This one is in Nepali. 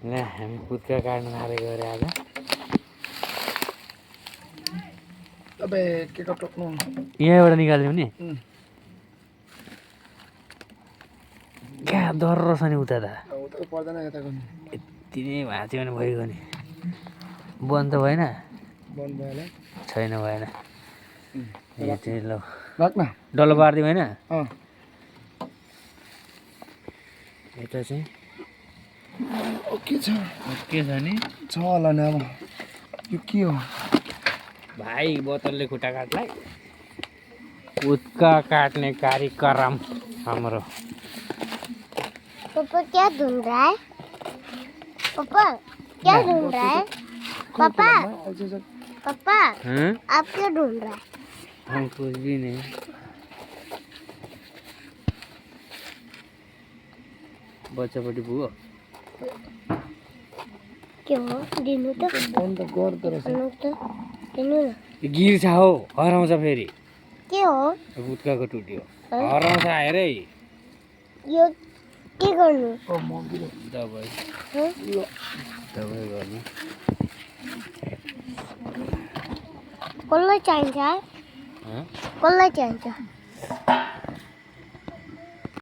ल हामी पुत्का काट्न थालेको अरे आज तपाईँ के टोक्नु यहाँबाट निकाल्यौ नि क्या डर छ नि उता त उता पर्दैन यता गर्नु यति नै भाँच्यो भने भइगयो नि बन्द त भएन बन्द भयो होला छैन भएन यति ल राख्न डल्लो पारिदिउँ होइन अँ यता चाहिँ के छ के छ नि छ होला नि अब यो के हो भाइ बोतलले खुट्टा काट्लाई पुत्का काट्ने कार्यक्रम हाम्रो पापा क्या ढूंढ रहा है पापा क्या ढूंढ रहा है पापा पापा हैं आप क्या ढूंढ रहा है हम कुछ भी नहीं बच्चापट्टि पुग्यो के हो दिनु त बन्द गर्दो रहेछ दिनु त दिनु न गिर्छ हौ हराउँछ फेरि के हो पुत्काको टुट्यो हराउँछ हेरै यो के गर्नु ओ मगिलो दबाई हँ? दबाई गर्नु कसलाई चाहिन्छ हँ कसलाई चाहिन्छ